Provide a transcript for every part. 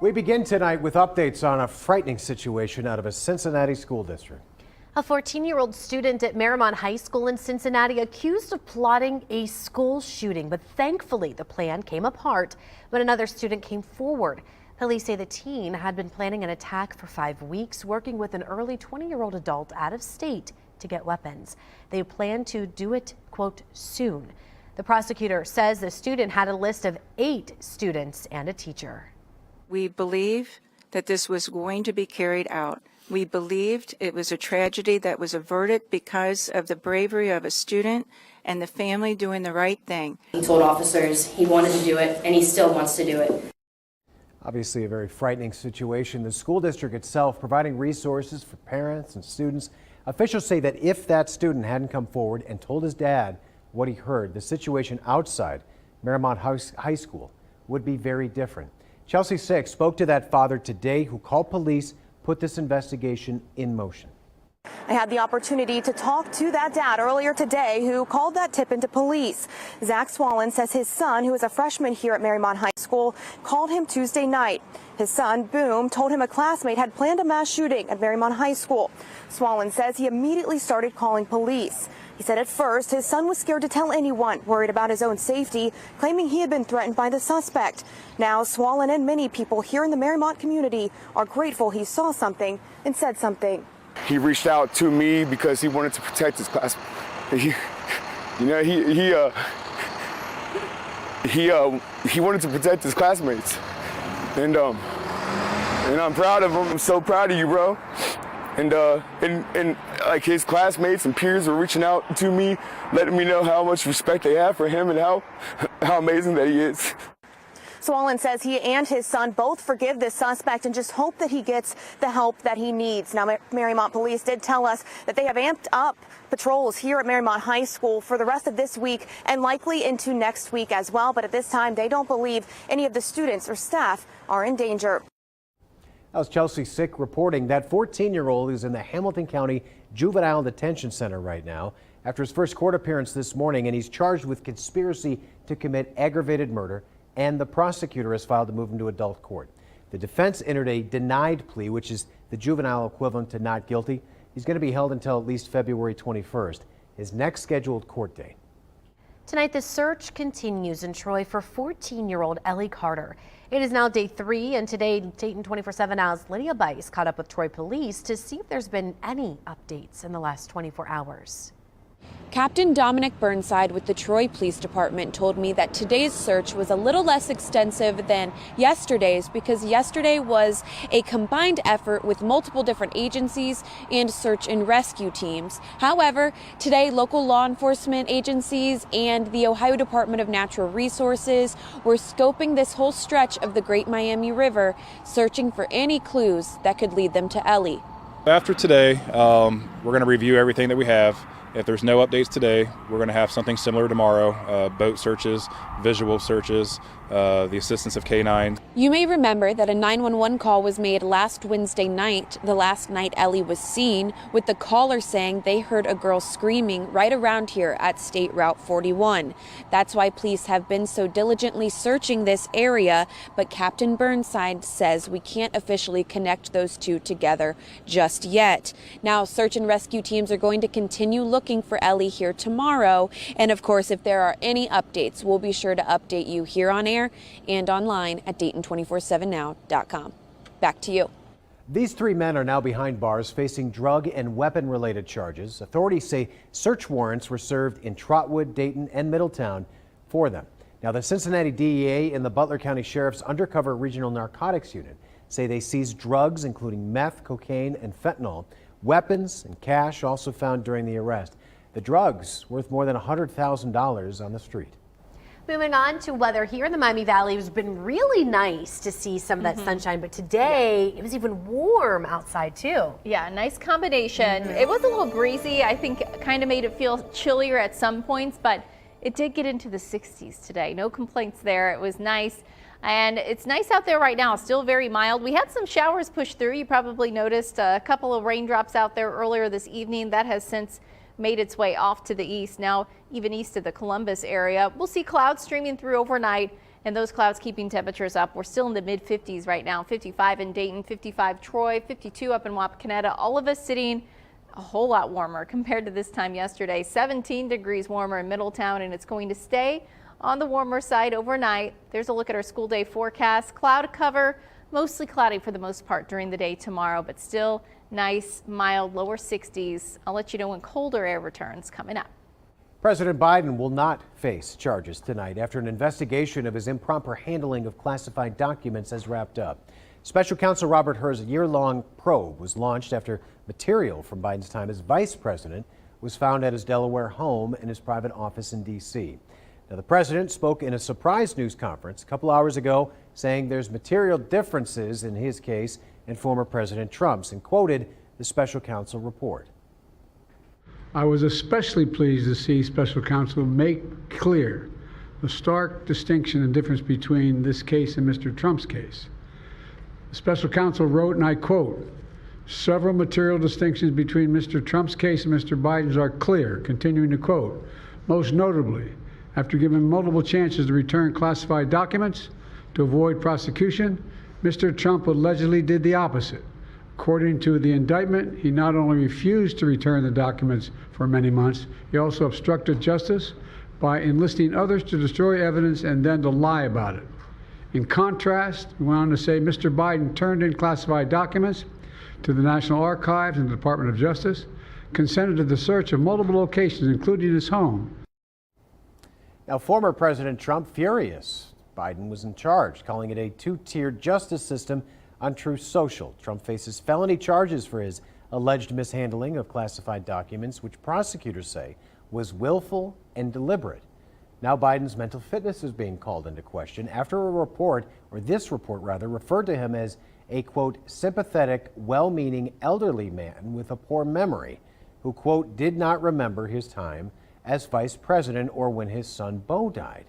We begin tonight with updates on a frightening situation out of a Cincinnati school district. A 14-year-old student at Marymount High School in Cincinnati accused of plotting a school shooting, but thankfully the plan came apart when another student came forward. Police say the teen had been planning an attack for 5 weeks, working with an early 20-year-old adult out of state to get weapons. They plan to do it, quote, soon. The prosecutor says the student had a list of 8 students and a teacher. We believe that this was going to be carried out. We believed it was a tragedy that was averted because of the bravery of a student and the family doing the right thing. He told officers he wanted to do it, and he still wants to do it. Obviously a very frightening situation. The school district itself providing resources for parents and students. Officials say that if that student hadn't come forward and told his dad what he heard, the situation outside Marymount High School would be very different. Chelsea Six spoke to that father today who called police, put this investigation in motion. I had the opportunity to talk to that dad earlier today who called that tip into police. Zach Swallen says his son, who is a freshman here at Marymount High School, called him Tuesday night. His son, Boom, told him a classmate had planned a mass shooting at Marymount High School. Swallen says he immediately started calling police. He said at first his son was scared to tell anyone, worried about his own safety, claiming he had been threatened by the suspect. Now, Swallen and many people here in the Marymount community are grateful he saw something and said something. He reached out to me because he wanted to protect his class. He wanted to protect his classmates, and I'm proud of him. I'm so proud of you, bro. And like his classmates and peers were reaching out to me, letting me know how much respect they have for him and how amazing that he is. Swallen says he and his son both forgive this suspect and just hope that he gets the help that he needs. Now, Marymount police did tell us that they have amped up patrols here at Marymount High School for the rest of this week and likely into next week as well. But at this time, they don't believe any of the students or staff are in danger. That was Chelsea Sick reporting. That 14-year-old is in the Hamilton County Juvenile Detention Center right now after his first court appearance this morning, and he's charged with conspiracy to commit aggravated murder, and the prosecutor has filed to move him to adult court. The defense entered a denied plea, which is the juvenile equivalent to not guilty. He's going to be held until at least February 21st, his next scheduled court date. Tonight, the search continues in Troy for 14-year-old Ellie Carter. It is now day 3, and today, Dayton 24/7 Now's Lydia Bice caught up with Troy police to see if there's been any updates in the last 24 hours. Captain Dominic Burnside with the Troy Police Department told me that today's search was a little less extensive than yesterday's because yesterday was a combined effort with multiple different agencies and search and rescue teams. However, today local law enforcement agencies and the Ohio Department of Natural Resources were scoping this whole stretch of the Great Miami River, searching for any clues that could lead them to Ellie. After today, we're going to review everything that we have. If there's no updates today, we're going to have something similar tomorrow, boat searches, visual searches, the assistance of K9. You may remember that a 911 call was made last Wednesday night, the last night Ellie was seen, with the caller saying they heard a girl screaming right around here at State Route 41. That's why police have been so diligently searching this area, but Captain Burnside says we can't officially connect those two together just yet. Now, search and rescue teams are going to continue looking for Ellie here tomorrow, and of course, if there are any updates, we'll be sure to update you here on air and online at Dayton247now.com. Back to you. These 3 men are now behind bars facing drug and weapon-related charges. Authorities say search warrants were served in Trotwood, Dayton, and Middletown for them. Now, the Cincinnati DEA and the Butler County Sheriff's Undercover Regional Narcotics Unit say they seized drugs including meth, cocaine, and fentanyl. Weapons and cash also found during the arrest. The drugs worth more than $100,000 on the street. Moving on to weather here in the Miami Valley, it's been really nice to see some of that sunshine, but today it was even warm outside too. Yeah, nice combination. It was a little breezy. I think kind of made it feel chillier at some points, but it did get into the 60s today. No complaints there. It was nice. And it's nice out there right now, still very mild. We had some showers push through. You probably noticed a couple of raindrops out there earlier this evening. That has since made its way off to the east. Now, even east of the Columbus area, we'll see clouds streaming through overnight and those clouds keeping temperatures up. We're still in the mid 50s right now. 55 in Dayton, 55 Troy, 52 up in Wapakoneta. All of us sitting a whole lot warmer compared to this time yesterday. 17 degrees warmer in Middletown, and it's going to stay on the warmer side overnight. There's a look at our school day forecast. Cloud cover, mostly cloudy for the most part during the day tomorrow, but still nice, mild, lower 60s. I'll let you know when colder air returns coming up. President Biden will not face charges tonight after an investigation of his improper handling of classified documents has wrapped up. Special counsel Robert Hur's year-long probe was launched after material from Biden's time as vice president was found at his Delaware home and his private office in D.C. Now, the president spoke in a surprise news conference a couple hours ago, saying there's material differences in his case and former President Trump's, and quoted the special counsel report. I was especially pleased to see special counsel make clear the stark distinction and difference between this case and Mr. Trump's case. The special counsel wrote, and I quote, "Several material distinctions between Mr. Trump's case and Mr. Biden's are clear," continuing to quote, "Most notably, after given multiple chances to return classified documents to avoid prosecution, Mr. Trump allegedly did the opposite. According to the indictment, he not only refused to return the documents for many months, he also obstructed justice by enlisting others to destroy evidence and then to lie about it. In contrast," he went on to say, "Mr. Biden turned in classified documents to the National Archives and the Department of Justice, consented to the search of multiple locations, including his home." Now, former President Trump furious Biden was in charge, calling it a two-tiered justice system on Truth Social. Trump faces felony charges for his alleged mishandling of classified documents, which prosecutors say was willful and deliberate. Now Biden's mental fitness is being called into question after a report, or this report rather, referred to him as a, quote, sympathetic, well-meaning elderly man with a poor memory who, quote, did not remember his time as vice president or when his son Beau died.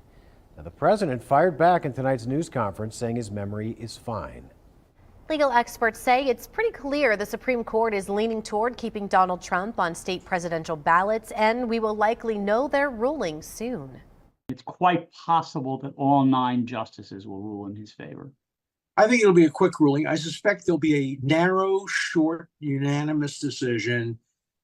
Now, the president fired back in tonight's news conference, saying his memory is fine. Legal experts say it's pretty clear the Supreme Court is leaning toward keeping Donald Trump on state presidential ballots, and we will likely know their ruling soon. It's quite possible that all 9 justices will rule in his favor. I think it'll be a quick ruling. I suspect there'll be a narrow, short, unanimous decision,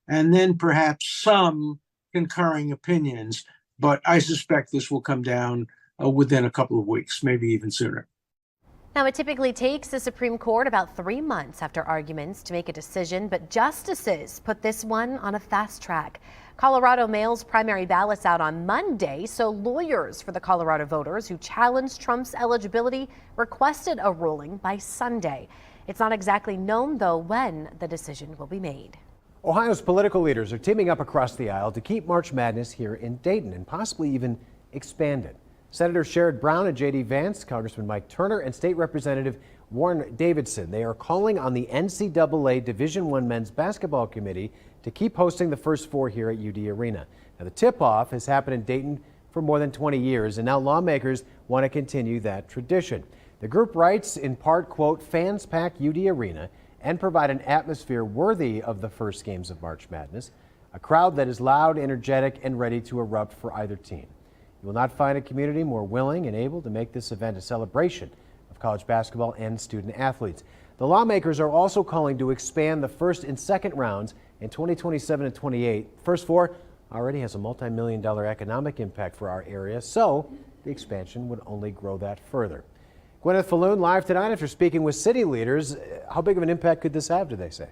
and then perhaps some concurring opinions. But I suspect this will come down within a couple of weeks, maybe even sooner. Now, it typically takes the Supreme Court about 3 months after arguments to make a decision, but justices put this one on a fast track. Colorado mails primary ballots out on Monday, so lawyers for the Colorado voters who challenged Trump's eligibility requested a ruling by Sunday. It's not exactly known, though, when the decision will be made. Ohio's political leaders are teaming up across the aisle to keep March Madness here in Dayton and possibly even expand it. Senator Sherrod Brown and J.D. Vance, Congressman Mike Turner, and State Representative Warren Davidson. They are calling on the NCAA Division I Men's Basketball Committee to keep hosting the first 4 here at UD Arena. Now, the tip-off has happened in Dayton for more than 20 years, and now lawmakers want to continue that tradition. The group writes in part, quote, "Fans pack UD Arena and provide an atmosphere worthy of the first games of March Madness, a crowd that is loud, energetic, and ready to erupt for either team. You will not find a community more willing and able to make this event a celebration of college basketball and student athletes." The lawmakers are also calling to expand the first and second rounds in 2027 and 28. First 4 already has a multi-million-dollar economic impact for our area, so the expansion would only grow that further. Gwyneth Falloon live tonight after speaking with city leaders. How big of an impact could this have, do they say?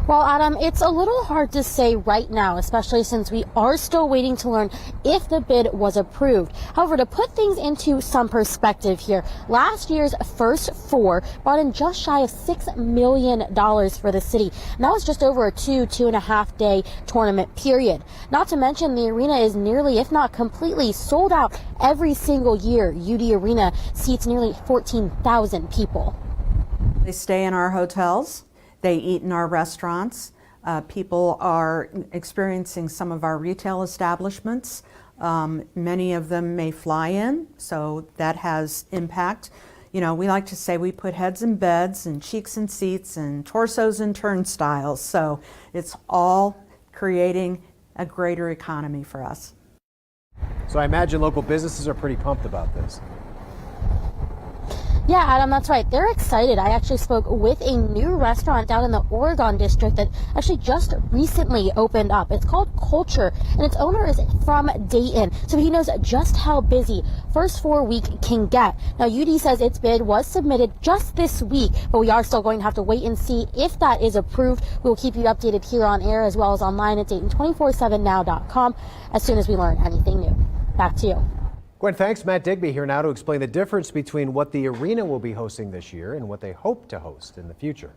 Well, Adam, it's a little hard to say right now, especially since we are still waiting to learn if the bid was approved. However, to put things into some perspective here, last year's first 4 brought in just shy of $6 million for the city. And that was just over a 2.5 day tournament period. Not to mention the arena is nearly, if not completely, sold out every single year. UD Arena seats nearly 14,000 people. They stay in our hotels. They eat in our restaurants. People are experiencing some of our retail establishments. Many of them may fly in, so that has impact. You know, we like to say we put heads in beds and cheeks in seats and torsos in turnstiles. So it's all creating a greater economy for us. So I imagine local businesses are pretty pumped about this. Yeah, Adam, that's right. They're excited. I actually spoke with a new restaurant down in the Oregon district that actually just recently opened up. It's called Culture, and its owner is from Dayton, so he knows just how busy first 4 week can get. Now, UD says its bid was submitted just this week, but we are still going to have to wait and see if that is approved. We'll keep you updated here on air as well as online at Dayton247now.com as soon as we learn anything new. Back to you. Gwen, thanks. Matt Digby here now to explain the difference between what the arena will be hosting this year and what they hope to host in the future.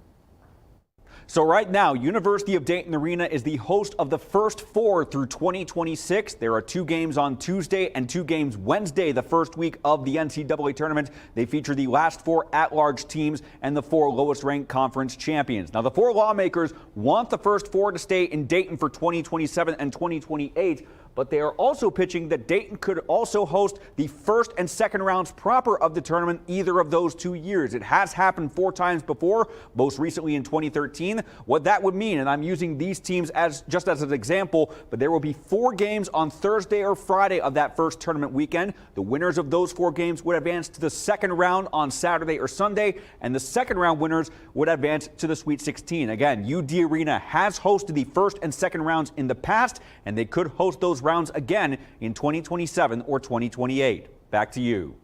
So right now, University of Dayton Arena is the host of the first 4 through 2026. There are 2 games on Tuesday and 2 games Wednesday, the first week of the NCAA tournament. They feature the last 4 at-large teams and the 4 lowest-ranked conference champions. Now, the 4 lawmakers want the first 4 to stay in Dayton for 2027 and 2028. But they are also pitching that Dayton could also host the first and second rounds proper of the tournament either of those 2 years. It has happened 4 times before, most recently in 2013. What that would mean, and I'm using these teams as just as an example, but there will be 4 games on Thursday or Friday of that first tournament weekend. The winners of those 4 games would advance to the second round on Saturday or Sunday, and the second round winners would advance to the Sweet 16. Again, UD Arena has hosted the first and second rounds in the past, and they could host those rounds again in 2027 or 2028. Back to you.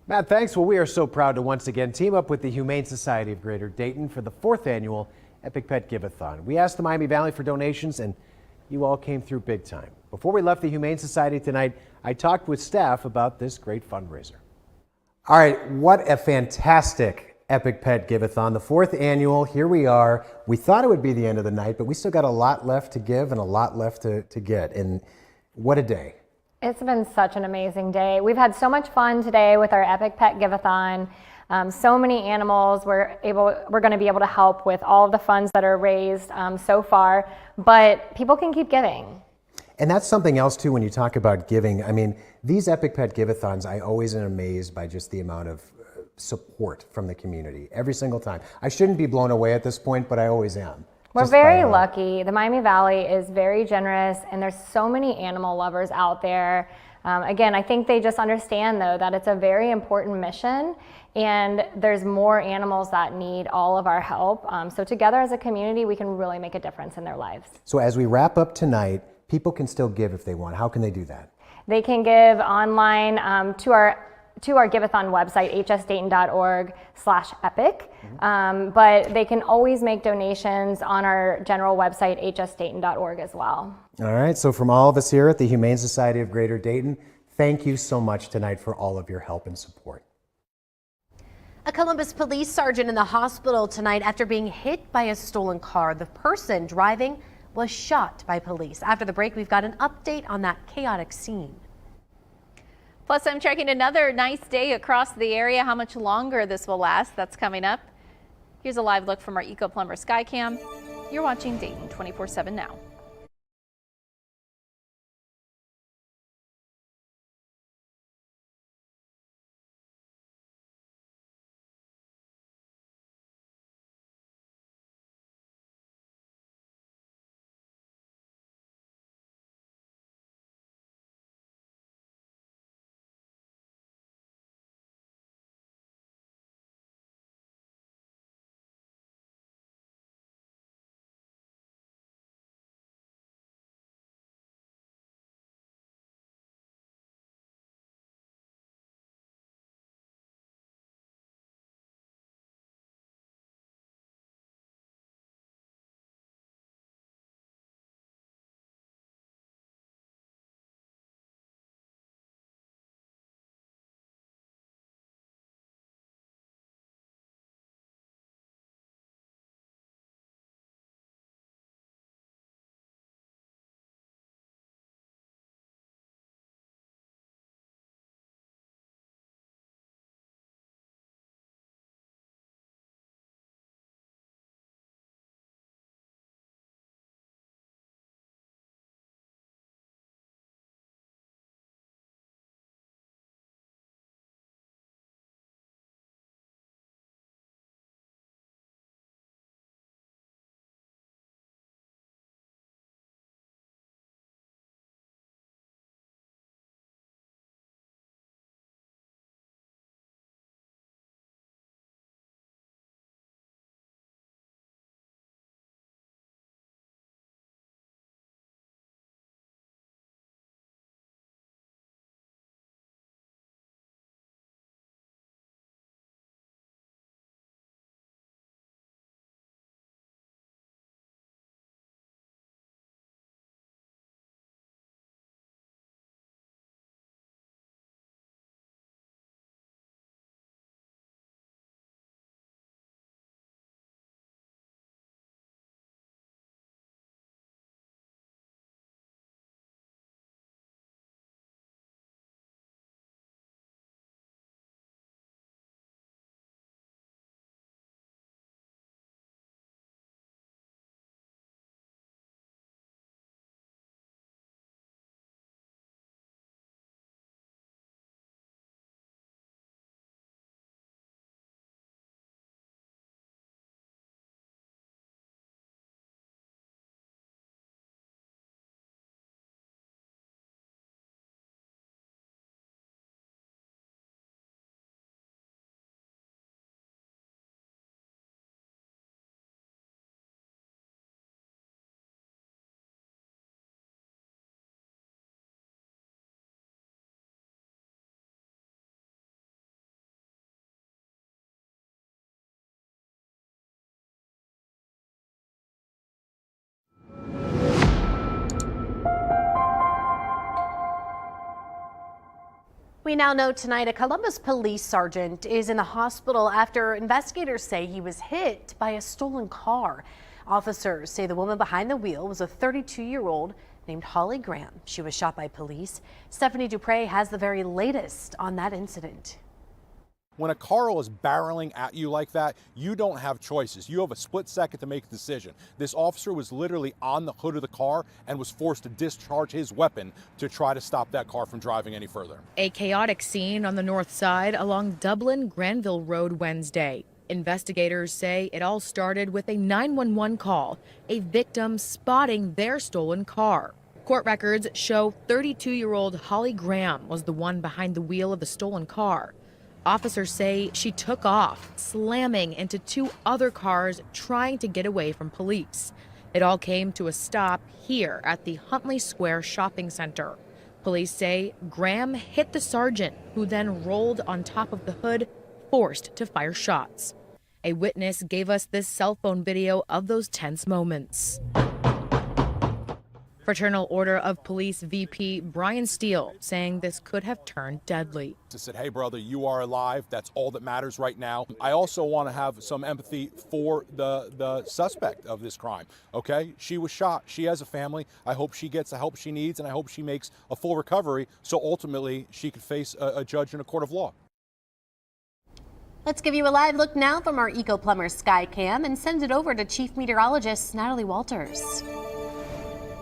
Matt, thanks. Well, we are so proud to once again team up with the Humane Society of Greater Dayton for the 4th annual Epic Pet Give-a-thon. We asked the Miami Valley for donations, and you all came through big time. Before we left the Humane Society tonight, I talked with staff about this great fundraiser. All right, what a fantastic Epic Pet Give-a-thon, the 4th annual. Here we are. We thought it would be the end of the night, but we still got a lot left to give and a lot left to get. And what a day. It's been such an amazing day. We've had so much fun today with our Epic Pet Give-a-thon. So many animals we're going to be able to help with all of the funds that are raised so far, but people can keep giving. And that's something else too when you talk about giving. I mean, these Epic Pet Give-a-thons, I always am amazed by just the amount of support from the community every single time. I shouldn't be blown away at this point, but I always am. We're very lucky. The Miami Valley is very generous, and there's so many animal lovers out there. Again, I think they just understand, though, that it's a very important mission, and there's more animals that need all of our help. So together as a community, we can really make a difference in their lives. So as we wrap up tonight, people can still give if they want. How can they do that? They can give online to our Give-a-thon website, hsdayton.org/epic. But they can always make donations on our general website, hsdayton.org as well. All right, so from all of us here at the Humane Society of Greater Dayton, thank you so much tonight for all of your help and support. A Columbus police sergeant in the hospital tonight after being hit by a stolen car. The person driving was shot by police. After the break, we've got an update on that chaotic scene. Plus, I'm checking another nice day across the area. How much longer this will last, that's coming up. Here's a live look from our Eco Plumber Skycam. You're watching Dayton 24/7 now. We now know tonight a Columbus police sergeant is in the hospital after investigators say he was hit by a stolen car. Officers say the woman behind the wheel was a 32-year-old named Holly Graham. She was shot by police. Stephanie Dupre has the very latest on that incident. When a car is barreling at you like that, you don't have choices. You have a split second to make a decision. This officer was literally on the hood of the car and was forced to discharge his weapon to try to stop that car from driving any further. A chaotic scene on the north side along Dublin-Granville Road Wednesday. Investigators say it all started with a 911 call, a victim spotting their stolen car. Court records show 32-year-old Holly Graham was the one behind the wheel of the stolen car. Officers say she took off, slamming into two other cars trying to get away from police. It all came to a stop here at the Huntley Square shopping center. Police say Graham hit the sergeant, who then rolled on top of the hood, forced to fire shots. A witness gave us this cell phone video of those tense moments. Fraternal Order of Police VP Brian Steele saying this could have turned deadly. I said, hey, brother, you are alive. That's all that matters right now. I also want to have some empathy for the suspect of this crime. OK, she was shot. She has a family. I hope she gets the help she needs, and I hope she makes a full recovery so ultimately she could face a judge in a court of law. Let's give you a live look now from our Eco Plumber Skycam and send it over to Chief Meteorologist Natalie Walters.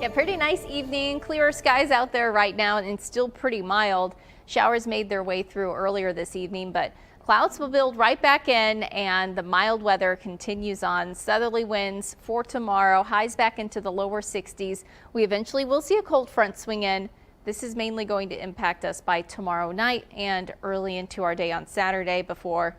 Yeah, pretty nice evening. Clearer skies out there right now and still pretty mild. Showers made their way through earlier this evening, but clouds will build right back in and the mild weather continues on. Southerly winds for tomorrow, highs back into the lower 60s. We eventually will see a cold front swing in. This is mainly going to impact us by tomorrow night and early into our day on Saturday before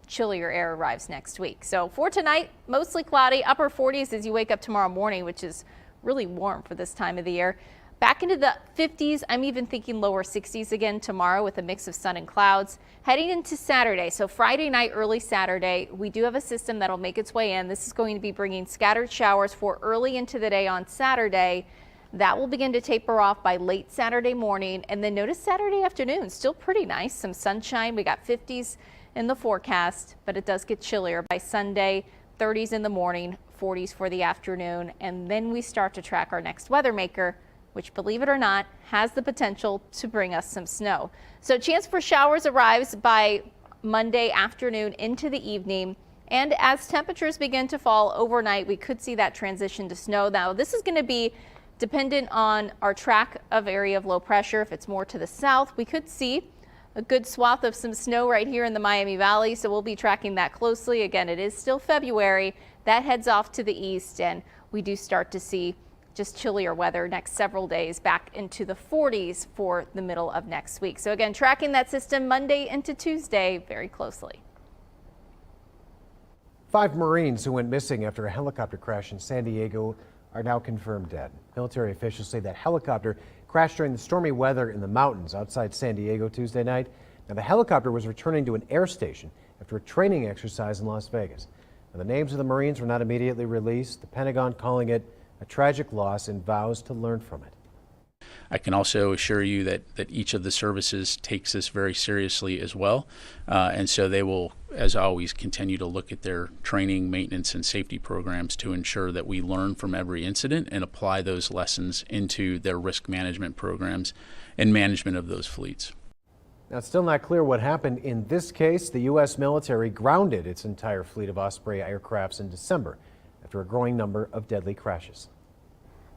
chillier air arrives next week. So for tonight, mostly cloudy, upper 40s as you wake up tomorrow morning, which is really warm for this time of the year. Back into the 50s, I'm even thinking lower 60s again tomorrow with a mix of sun and clouds. Heading into Saturday, so Friday night, early Saturday, we do have a system that'll make its way in. This is going to be bringing scattered showers for early into the day on Saturday. That will begin to taper off by late Saturday morning, and then notice Saturday afternoon, still pretty nice. Some sunshine, we got 50s in the forecast, but it does get chillier by Sunday, 30s in the morning, 40s for the afternoon, and then we start to track our next weather maker, which, believe it or not, has the potential to bring us some snow. So chance for showers arrives by Monday afternoon into the evening, and as temperatures begin to fall overnight, we could see that transition to snow. Now, this is going to be dependent on our track of area of low pressure. If it's more to the south, we could see a good swath of some snow right here in the Miami Valley, so we'll be tracking that closely. Again, it is still February. That heads off to the east, and we do start to see just chillier weather next several days, back into the 40s for the middle of next week. So again, tracking that system Monday into Tuesday very closely. 5 Marines who went missing after a helicopter crash in San Diego are now confirmed dead. Military officials say that helicopter crashed during the stormy weather in the mountains outside San Diego Tuesday night. Now, the helicopter was returning to an air station after a training exercise in Las Vegas. Now, the names of the Marines were not immediately released, the Pentagon calling it a tragic loss and vows to learn from it. I can also assure you that each of the services takes this very seriously as well. And so they will, as always, continue to look at their training, maintenance, and safety programs to ensure that we learn from every incident and apply those lessons into their risk management programs and management of those fleets. Now, it's still not clear what happened in this case. The U.S. military grounded its entire fleet of Osprey aircrafts in December after a growing number of deadly crashes.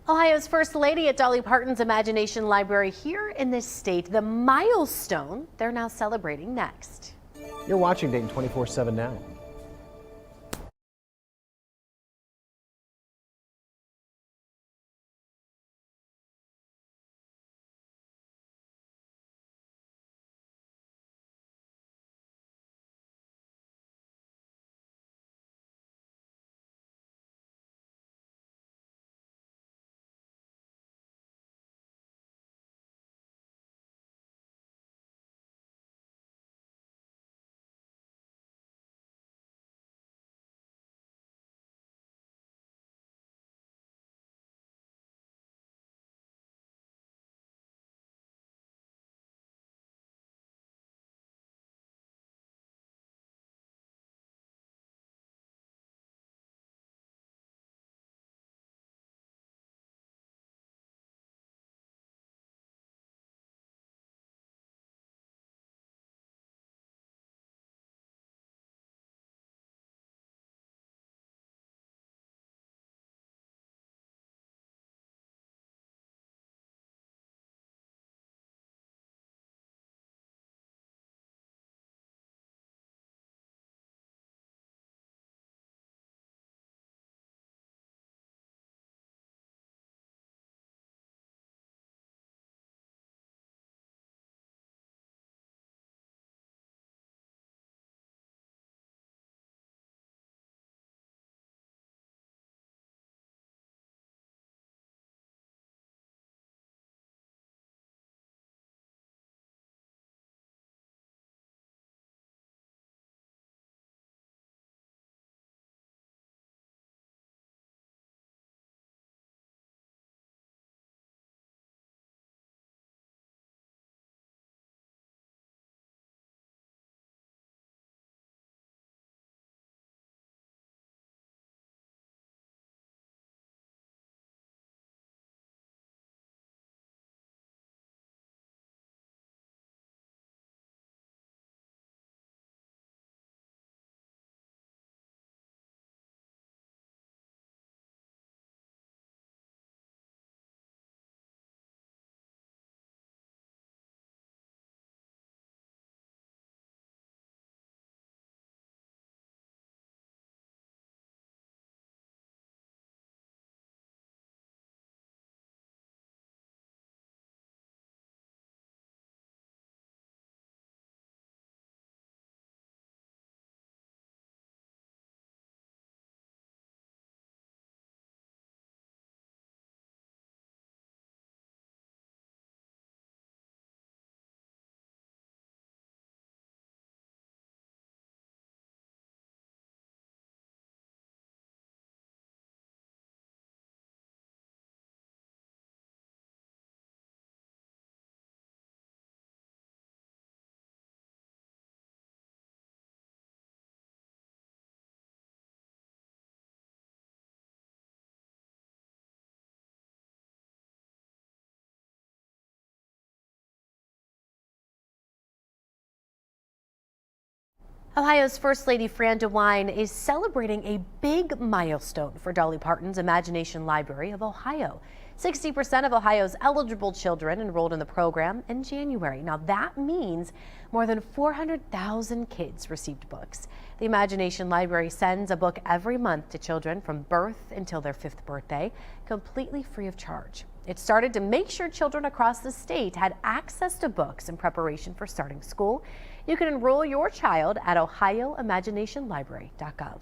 Ohio's First Lady at Dolly Parton's Imagination Library here in this state, the milestone they're now celebrating next. You're watching Dayton 24/7 now. Ohio's First Lady Fran DeWine is celebrating a big milestone for Dolly Parton's Imagination Library of Ohio. 60% of Ohio's eligible children enrolled in the program in January. Now that means more than 400,000 kids received books. The Imagination Library sends a book every month to children from birth until their 5th birthday, completely free of charge. It started to make sure children across the state had access to books in preparation for starting school. You can enroll your child at ohioimaginationlibrary.gov.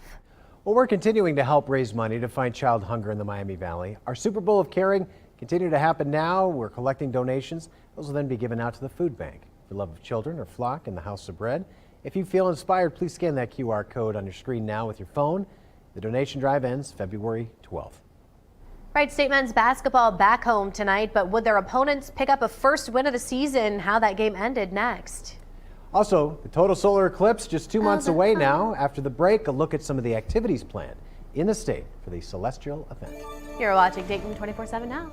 Well, we're continuing to help raise money to fight child hunger in the Miami Valley. Our Super Bowl of Caring continue to happen now. We're collecting donations. Those will then be given out to the food bank for Love of Children or Flock and the House of Bread. If you feel inspired, please scan that QR code on your screen now with your phone. The donation drive ends February 12th. Wright State men's basketball back home tonight, but would their opponents pick up a first win of the season? How that game ended next. Also, the total solar eclipse just 2 months away now. After the break, a look at some of the activities planned in the state for the celestial event. You're watching Dayton 24/7 now.